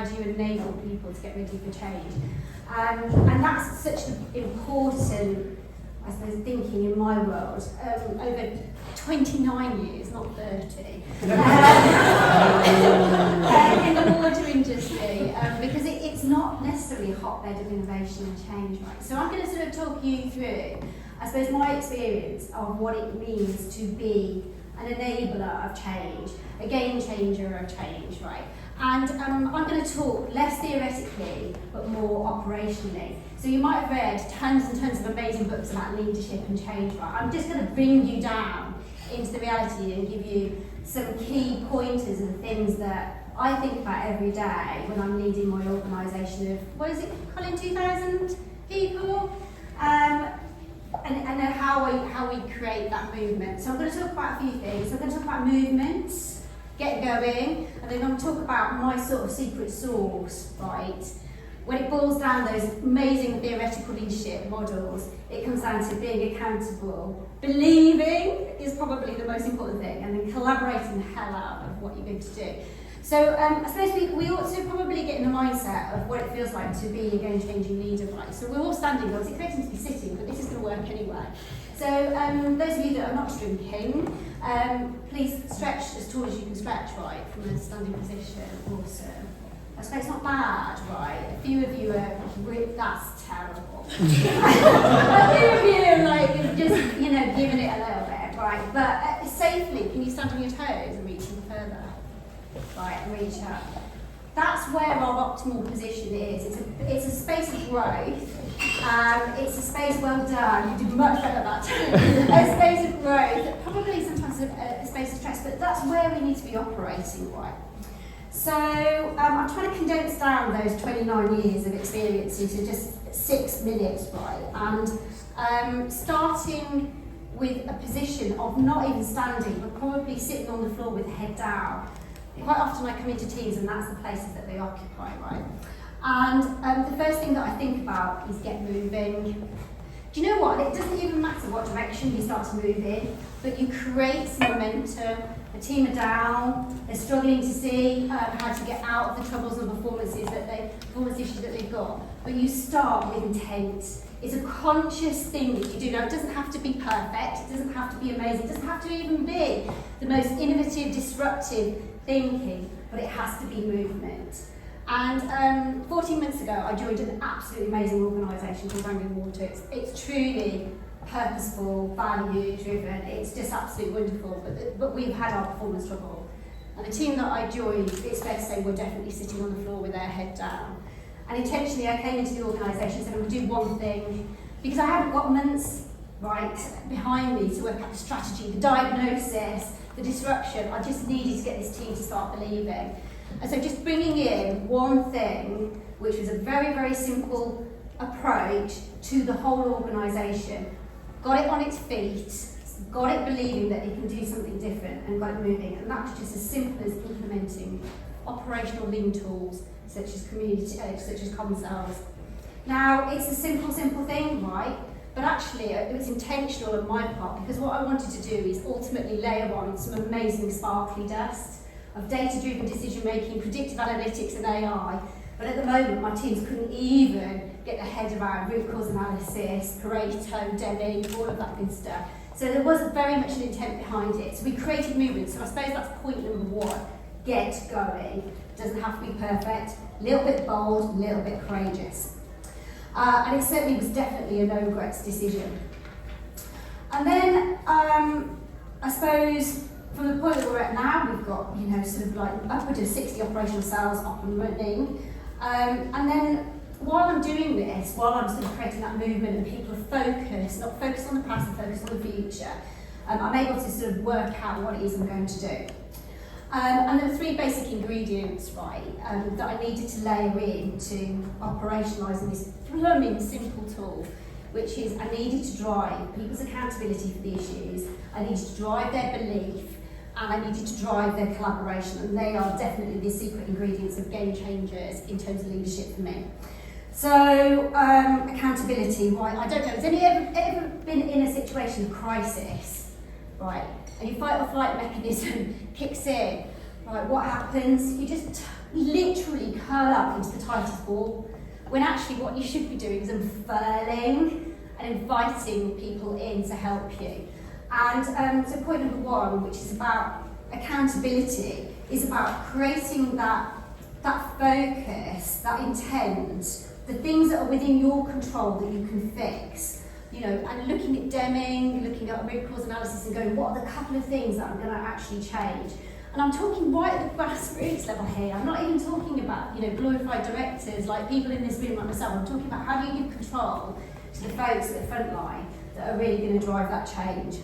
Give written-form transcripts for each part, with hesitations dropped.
how do you enable people to get ready for change? And that's such an important, I suppose, thinking in my world. Over 29 years, not 30, in the water industry, because it's not necessarily a hotbed of innovation and change, right? So I'm going to sort of talk you through, I suppose, my experience of what it means to be an enabler of change, a game changer of change, right? And I'm going to talk less theoretically, but more operationally. So you might have read tons and tons of amazing books about leadership and change, right? I'm just going to bring you down into the reality and give you some key pointers and things that I think about every day when I'm leading my organisation of, what is it, Colin, 2,000 people? And then how we create that movement. So I'm going to talk about a few things. So I'm going to talk about movements, get going, and then I'm going to talk about my sort of secret sauce, right? When it boils down those amazing theoretical leadership models, it comes down to being accountable. Believing is probably the most important thing, and then collaborating the hell out of what you're going to do. So I suppose we ought to probably get in the mindset of what it feels like to be a game-changing leader, right? So we're all standing, I was expecting to be sitting, but this is going to work anyway. So those of you that are not drinking, please stretch as tall as you can stretch, right, from a standing position. Awesome. I suppose it's not bad, right? A few of you are, that's terrible. A few of you are like, just, giving it a little bit, right? But safely, can you stand on your toes and reach even further? Right, and reach up. That's where our optimal position is. It's a space of growth. It's a space, well done, you did much better at that. A space of growth, probably sometimes a space of stress, but that's where we need to be operating, right? So I'm trying to condense down those 29 years of experience into just 6 minutes, right? And starting with a position of not even standing, but probably sitting on the floor with the head down. Quite often I come into teams and that's the places that they occupy, right? And the first thing that I think about is get moving. Do you know what? It doesn't even matter what direction you start to move in, but you create some momentum. The team are down, they're struggling to see how to get out of the troubles and performance issues that they've got. But you start with intent. It's a conscious thing that you do. Now, it doesn't have to be perfect, it doesn't have to be amazing, it doesn't have to even be the most innovative, disruptive thinking, but it has to be movement. And 14 months ago, I joined an absolutely amazing organisation called Anglian Water. It's truly purposeful, value-driven. It's just absolutely wonderful. But we've had our performance trouble. And the team that I joined, it's fair to say, were definitely sitting on the floor with their head down. And intentionally, I came into the organisation and said, I'm going to do one thing, because I hadn't got months behind me to work out the strategy, the diagnosis, the disruption. I just needed to get this team to start believing. And so just bringing in one thing, which was a very, very simple approach to the whole organisation, got it on its feet, got it believing that it can do something different, and got it moving. And that was just as simple as implementing operational lean tools such as such as common cells. Now, it's a simple thing, right? But actually, it was intentional on my part, because what I wanted to do is ultimately layer on some amazing sparkly dust of data-driven decision-making, predictive analytics and AI. But at the moment, my teams couldn't even get their head around root cause analysis, Pareto, Deming, all of that good stuff. So there was very much an intent behind it. So we created movements. So I suppose that's point number one. Get going. Doesn't have to be perfect. A little bit bold, a little bit courageous. And it certainly was definitely a no-regrets decision. And then, I suppose, from the point that we're at now, we've got, sort of like upward of 60 operational cells up and running. And then while I'm doing this, while I'm sort of creating that movement and people are focused, not focused on the past, but focused on the future, I'm able to sort of work out what it is I'm going to do. And there were 3 basic ingredients, right, that I needed to layer in to operationalise this plumbing simple tool, which is I needed to drive people's accountability for the issues, I needed to drive their belief, and I needed to drive their collaboration, and they are definitely the secret ingredients of game changers in terms of leadership for me. So, accountability, right, I don't know, has anyone ever been in a situation of crisis, right, and your fight or flight mechanism kicks in, right, what happens? You just literally curl up into the tightest ball, when actually what you should be doing is unfurling and inviting people in to help you. And so point number one, which is about accountability, is about creating that focus, that intent, the things that are within your control that you can fix. You know, and looking at Deming, looking at root cause analysis and going, what are the couple of things that I'm going to actually change? And I'm talking right at the grassroots level here. I'm not even talking about, you know, glorified directors like people in this room like myself. I'm talking about how do you give control to the folks at the front line that are really going to drive that change.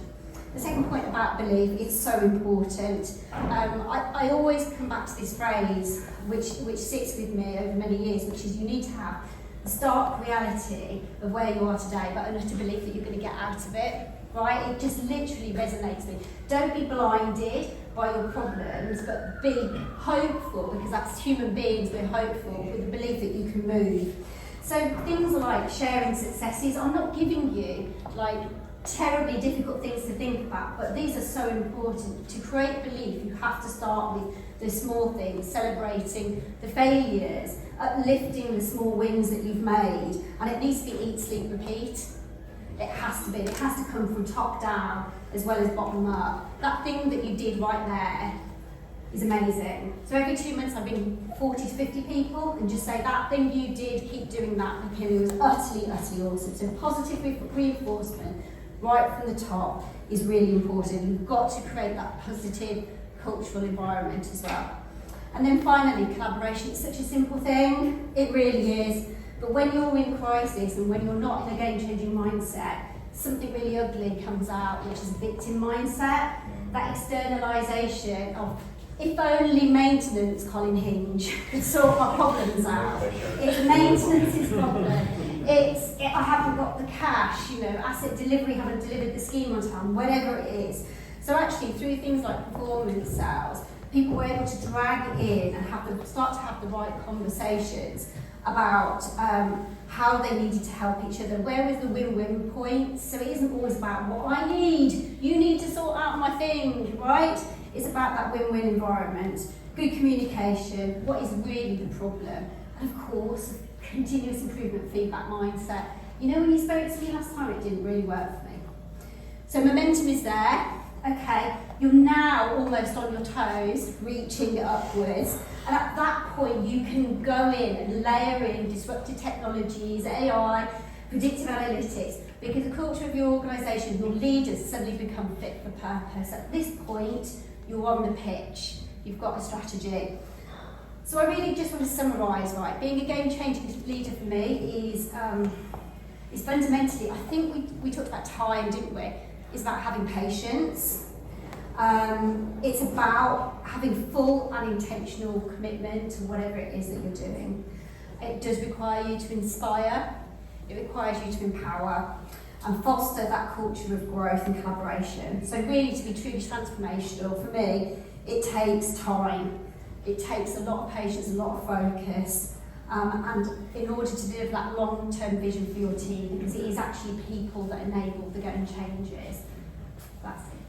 The second point about belief is so important. I always come back to this phrase, which sits with me over many years, which is you need to have the stark reality of where you are today, but an utter belief that you're going to get out of it, right? It just literally resonates with me. Don't be blinded by your problems, but be hopeful, because that's human beings, we're hopeful, with the belief that you can move. So things like sharing successes, I'm not giving you like terribly difficult things to think about, but these are so important. To create belief, you have to start with the small things, celebrating the failures, uplifting the small wins that you've made, and it needs to be eat, sleep, repeat. It has to be. It has to come from top down as well as bottom up. That thing that you did right there is amazing. So every 2 months I bring 40 to 50 people and just say that thing you did, keep doing that, because it was utterly, utterly awesome. So positive reinforcement right from the top is really important. You've got to create that positive cultural environment as well. And then finally, collaboration is such a simple thing, it really is, but when you're in crisis and when you're not in a game-changing mindset, something really ugly comes out, which is a victim mindset, that externalisation of, if only maintenance, Colin Hinge, could sort my problems out. It's maintenance's problem. I haven't got the cash, you know, asset delivery, haven't delivered the scheme on time, whatever it is. So actually, through things like performance sales, people were able to drag in and start to have the right conversations about how they needed to help each other. Where was the win-win point? So it isn't always about what I need. You need to sort out my thing, right? It's about that win-win environment, good communication, what is really the problem, and of course, continuous improvement feedback mindset. You know, when you spoke to me last time, it didn't really work for me. So momentum is there. Okay, you're now almost on your toes, reaching upwards, and at that point you can go in and layer in disruptive technologies, AI, predictive analytics, because the culture of your organisation, your leaders suddenly become fit for purpose. At this point, you're on the pitch, you've got a strategy. So I really just want to summarise, right, being a game-changing leader for me is fundamentally, I think we talked about time, didn't we? It's about having patience. It's about having full and intentional commitment to whatever it is that you're doing. It does require you to inspire, it requires you to empower and foster that culture of growth and collaboration. So really, to be truly transformational, for me, it takes time. It takes a lot of patience, a lot of focus, and in order to deliver that long-term vision for your team, because it is actually people that enable the game changes. That's it.